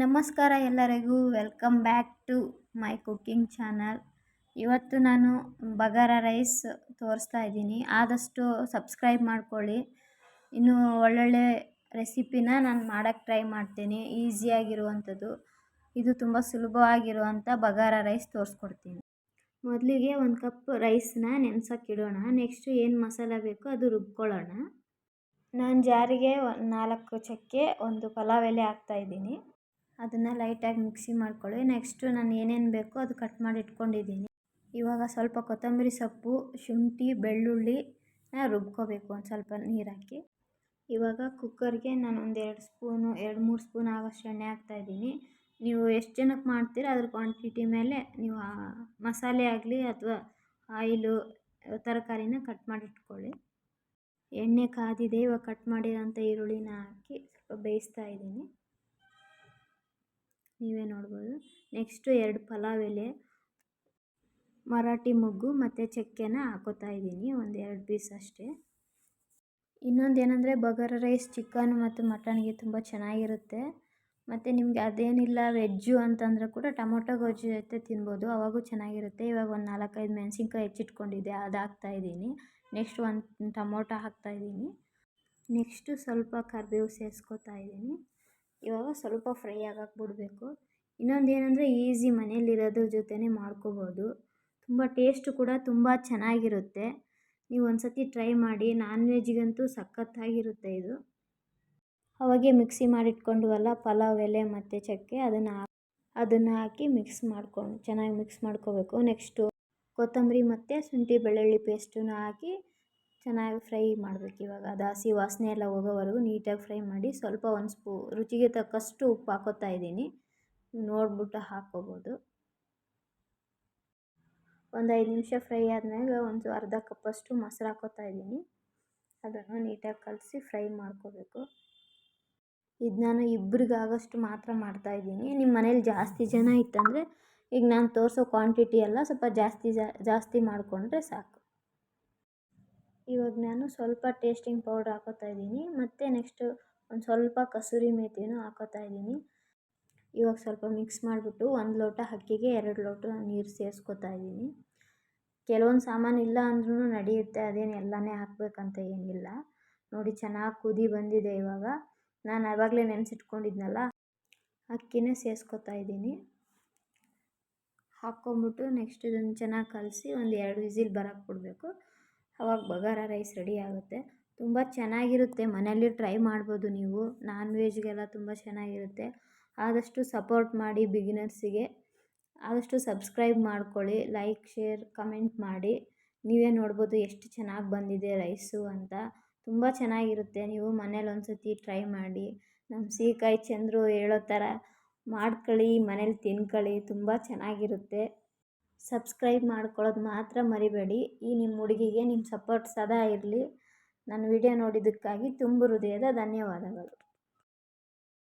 ನಮಸ್ಕಾರ ಎಲ್ಲರಿಗೂ, welcome back to my cooking channel. ಇವತ್ತು ನಾನು ಬಗಾರ ರೈಸ್ ತೋರಿಸ್ತಾ ಇದ್ದೀನಿ. ಆದಷ್ಟು ಸಬ್ಸ್ಕ್ರೈಬ್ ಮಾಡ್ಕೊಳ್ಳಿ. ಇನ್ನು ಒಳ್ಳೊಳ್ಳೆ ರೆಸಿಪಿನ ನಾನು ಮಾಡೋಕ್ಕೆ ಟ್ರೈ ಮಾಡ್ತೀನಿ. ಈಸಿಯಾಗಿರುವಂಥದ್ದು, ಇದು ತುಂಬ ಸುಲಭವಾಗಿರುವಂಥ ಬಗಾರ ರೈಸ್ ತೋರಿಸ್ಕೊಡ್ತೀನಿ. ಮೊದಲಿಗೆ 1 ಕಪ್ ರೈಸ್ನ ನೆನೆಸೋಕ್ಕಿಡೋಣ. ನೆಕ್ಸ್ಟು ಏನು ಮಸಾಲೆ ಬೇಕೋ ಅದು ರುಬ್ಕೊಳ್ಳೋಣ. ನಾನು ಜಾರಿಗೆ 4 ಚಕ್ಕೆ, 1 ಪಲಾವ್ ಎಲೆ ಹಾಕ್ತಾಯಿದ್ದೀನಿ. ಅದನ್ನು ಲೈಟಾಗಿ ಮಿಕ್ಸಿ ಮಾಡ್ಕೊಳ್ಳಿ. ನೆಕ್ಸ್ಟು ನಾನು ಏನೇನು ಬೇಕೋ ಅದು ಕಟ್ ಮಾಡಿ ಇಟ್ಕೊಂಡಿದ್ದೀನಿ. ಇವಾಗ ಸ್ವಲ್ಪ ಕೊತ್ತಂಬರಿ ಸೊಪ್ಪು, ಶುಂಠಿ, ಬೆಳ್ಳುಳ್ಳಿನ ರುಬ್ಕೋಬೇಕು ಒಂದು ಸ್ವಲ್ಪ ನೀರು ಹಾಕಿ. ಇವಾಗ ಕುಕ್ಕರ್ಗೆ ನಾನು ಒಂದು 2-3 ಸ್ಪೂನ್ ಆಗೋಷ್ಟು ಎಣ್ಣೆ ಹಾಕ್ತಾಯಿದ್ದೀನಿ. ನೀವು ಎಷ್ಟು ಜನಕ್ಕೆ ಮಾಡ್ತೀರ ಅದ್ರ ಕ್ವಾಂಟಿಟಿ ಮೇಲೆ ನೀವು ಮಸಾಲೆ ಆಗಲಿ ಅಥವಾ ಆಯಿಲು ತರಕಾರಿನ ಕಟ್ ಮಾಡಿ ಇಟ್ಕೊಳ್ಳಿ. ಎಣ್ಣೆ ಕಾದಿದೆ. ಇವಾಗ ಕಟ್ ಮಾಡಿರೋಂಥ ಈರುಳ್ಳಿನ ಹಾಕಿ ಸ್ವಲ್ಪ ಬೇಯಿಸ್ತಾ ಇದ್ದೀನಿ. ನೀವೇ ನೋಡ್ಬೋದು. ನೆಕ್ಸ್ಟು 2 ಪಲಾವ್ ಎಲೆ, ಮರಾಠಿ ಮೊಗ್ಗು ಮತ್ತು ಚಕ್ಕೆನ ಹಾಕೋತಾ ಇದ್ದೀನಿ, ಒಂದು 2 ಪೀಸ್ ಅಷ್ಟೇ. ಇನ್ನೊಂದೇನೆಂದರೆ ಬಗಾರ ರೈಸ್ ಚಿಕನ್ ಮತ್ತು ಮಟನ್ಗೆ ತುಂಬ ಚೆನ್ನಾಗಿರುತ್ತೆ. ಮತ್ತು ನಿಮಗೆ ಅದೇನಿಲ್ಲ ವೆಜ್ಜು ಅಂತಂದರೆ ಕೂಡ ಟೊಮೊಟೊ ಗೊಜ್ಜು ಜೊತೆ ತಿನ್ಬೋದು, ಅವಾಗೂ ಚೆನ್ನಾಗಿರುತ್ತೆ. ಇವಾಗ ಒಂದು 4-5 ಮೆಣಸಿನ್ಕಾಯಿ ಹೆಚ್ಚಿಟ್ಕೊಂಡಿದ್ದೆ, ಅದು ಹಾಕ್ತಾಯಿದ್ದೀನಿ. ನೆಕ್ಸ್ಟ್ 1 ಟೊಮೊಟೊ ಹಾಕ್ತಾಯಿದ್ದೀನಿ. ನೆಕ್ಸ್ಟು ಸ್ವಲ್ಪ ಕರಿಬೇವು ಸೇರಿಸ್ಕೊತಾ ಇದ್ದೀನಿ. ಇವಾಗ ಸ್ವಲ್ಪ ಫ್ರೈ ಆಗಕ್ಕೆ ಬಿಡಬೇಕು. ಇನ್ನೊಂದೇನೆಂದರೆ ಈಸಿ, ಮನೆಯಲ್ಲಿರೋದ್ರ ಜೊತೆನೇ ಮಾಡ್ಕೋಬೋದು. ತುಂಬ ಟೇಸ್ಟು ಕೂಡ ತುಂಬ ಚೆನ್ನಾಗಿರುತ್ತೆ. ನೀವು ಒಂದು ಸತಿ ಟ್ರೈ ಮಾಡಿ. ನಾನ್ ವೆಜ್ಗಂತೂ ಸಖತ್ತಾಗಿರುತ್ತೆ ಇದು. ಅವಾಗೆ ಮಿಕ್ಸಿ ಮಾಡಿಟ್ಕೊಂಡ್ವಲ್ಲ ಪಲಾವ್ ಎಲೆ ಮತ್ತು ಚಕ್ಕೆ, ಅದನ್ನು ಹಾಕಿ ಚೆನ್ನಾಗಿ ಮಿಕ್ಸ್ ಮಾಡ್ಕೋಬೇಕು. ನೆಕ್ಸ್ಟು ಕೊತ್ತಂಬರಿ ಮತ್ತು ಶುಂಠಿ ಬೆಳ್ಳುಳ್ಳಿ ಪೇಸ್ಟನ್ನು ಹಾಕಿ ಚೆನ್ನಾಗಿ ಫ್ರೈ ಮಾಡಬೇಕು. ಇವಾಗ ಅದು ಹಸಿ ವಾಸನೆ ಎಲ್ಲ ಹೋಗೋವರೆಗೂ ನೀಟಾಗಿ ಫ್ರೈ ಮಾಡಿ. ಸ್ವಲ್ಪ ರುಚಿಗೆ ತಕ್ಕಷ್ಟು ಉಪ್ಪು ಹಾಕೋತಾ ಇದ್ದೀನಿ, ನೋಡ್ಬಿಟ್ಟು ಹಾಕ್ಕೋಬೋದು. ಒಂದು 5 ನಿಮಿಷ ಫ್ರೈ ಆದಮೇಲೆ ಒಂದು ಅರ್ಧ ಕಪ್ಪಷ್ಟು ಮೊಸರು ಹಾಕೋತಾ ಇದ್ದೀನಿ. ಅದನ್ನು ನೀಟಾಗಿ ಕಲಸಿ ಫ್ರೈ ಮಾಡ್ಕೋಬೇಕು. ಇದು ನಾನು ಇಬ್ಬರಿಗಾಗೋಷ್ಟು ಮಾತ್ರ ಮಾಡ್ತಾಯಿದ್ದೀನಿ. ನಿಮ್ಮ ಮನೇಲಿ ಜಾಸ್ತಿ ಜನ ಇತ್ತಂದರೆ ಈಗ ನಾನು ತೋರಿಸೋ ಕ್ವಾಂಟಿಟಿ ಎಲ್ಲ ಸ್ವಲ್ಪ ಜಾಸ್ತಿ ಮಾಡಿಕೊಂಡ್ರೆ ಸಾಕು. ಇವಾಗ ನಾನು ಸ್ವಲ್ಪ ಟೇಸ್ಟಿಂಗ್ ಪೌಡ್ರ್ ಹಾಕೋತಾ ಇದ್ದೀನಿ ಮತ್ತು ನೆಕ್ಸ್ಟು ಒಂದು ಸ್ವಲ್ಪ ಕಸೂರಿ ಮೇಥಿನೂ ಹಾಕೋತಾ ಇದ್ದೀನಿ. ಇವಾಗ ಸ್ವಲ್ಪ ಮಿಕ್ಸ್ ಮಾಡಿಬಿಟ್ಟು 1 ಲೋಟ ಅಕ್ಕಿಗೆ 2 ಲೋಟ ನೀರು ಸೇರಿಸ್ಕೊತಾ ಇದ್ದೀನಿ. ಕೆಲವೊಂದು ಸಾಮಾನು ಇಲ್ಲ ಅಂದ್ರೂ ನಡೆಯುತ್ತೆ, ಅದೇನು ಎಲ್ಲನೇ ಹಾಕಬೇಕಂತ ಏನಿಲ್ಲ. ನೋಡಿ ಚೆನ್ನಾಗಿ ಕುದಿ ಬಂದಿದೆ. ಇವಾಗ ನಾನು ಆವಾಗಲೇ ನೆನೆಸಿಟ್ಕೊಂಡಿದ್ನಲ್ಲ ಅಕ್ಕಿನ ಸೇರಿಸ್ಕೊತಾ ಇದ್ದೀನಿ. ಹಾಕ್ಕೊಂಬಿಟ್ಟು ನೆಕ್ಸ್ಟ್ ಇದನ್ನು ಚೆನ್ನಾಗಿ ಕಲಸಿ ಒಂದು 2 ವಿಸಿಲ್ ಬರೋಕ್ಕೆ ಬಿಡಬೇಕು. ಆವಾಗ ಬಗಾರ ರೈಸ್ ರೆಡಿ ಆಗುತ್ತೆ. ತುಂಬ ಚೆನ್ನಾಗಿರುತ್ತೆ, ಮನೆಯಲ್ಲಿ ಟ್ರೈ ಮಾಡ್ಬೋದು ನೀವು. ನಾನ್ ವೆಜ್ಗೆಲ್ಲ ತುಂಬ ಚೆನ್ನಾಗಿರುತ್ತೆ. ಆದಷ್ಟು ಸಪೋರ್ಟ್ ಮಾಡಿ ಬಿಗಿನರ್ಸಿಗೆ. ಆದಷ್ಟು ಸಬ್ಸ್ಕ್ರೈಬ್ ಮಾಡ್ಕೊಳ್ಳಿ, ಲೈಕ್, ಶೇರ್, ಕಮೆಂಟ್ ಮಾಡಿ. ನೀವೇ ನೋಡ್ಬೋದು ಎಷ್ಟು ಚೆನ್ನಾಗಿ ಬಂದಿದೆ ರೈಸು ಅಂತ. ತುಂಬ ಚೆನ್ನಾಗಿರುತ್ತೆ. ನೀವು ಮನೇಲಿ ಒಂದು ಸತಿ ಟ್ರೈ ಮಾಡಿ. ನಮ್ಮ ಸೀಕಾಯಿ ಚಂದ್ರು ಹೇಳೋ ಥರ ಮಾಡ್ಕೊಳ್ಳಿ, ಮನೇಲಿ ತಿನ್ಕೊಳ್ಳಿ, ತುಂಬ ಚೆನ್ನಾಗಿರುತ್ತೆ. ಸಬ್ಸ್ಕ್ರೈಬ್ ಮಾಡ್ಕೊಳ್ಳೋದು ಮಾತ್ರ ಮರಿಬೇಡಿ. ಈ ನಿಮ್ಮ ಹುಡುಗಿಗೆ ನಿಮ್ಮ ಸಪೋರ್ಟ್ ಸದಾ ಇರಲಿ. ನನ್ನ ವಿಡಿಯೋ ನೋಡಿದ್ದಕ್ಕಾಗಿ ತುಂಬ ಹೃದಯದ ಧನ್ಯವಾದಗಳು.